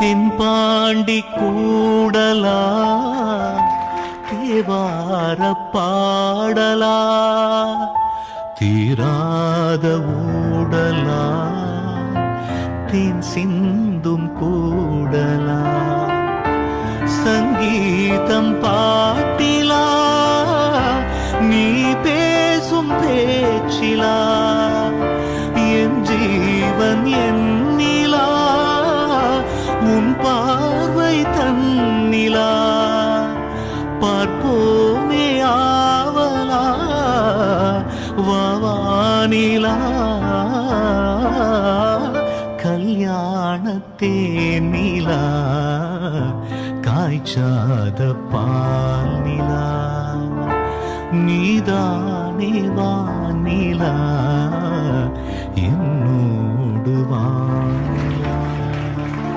தென்பாண்டி கூடலா தேவார பாடலா தீராத ஊடலா தேன் சிந்தும் கூடலா சங்கீதம் பாட்டிலா நீ பேசும் பேச்சிலா என் ஜீவன் என்னிலா உன் பார்வை தன்னிலா பார்ப்போமே ஆவலா வானிலா கல்யாணத்தேனிலா காய்ச்சாத பால் நிலா நீதானே வானிலா என்னோடு வா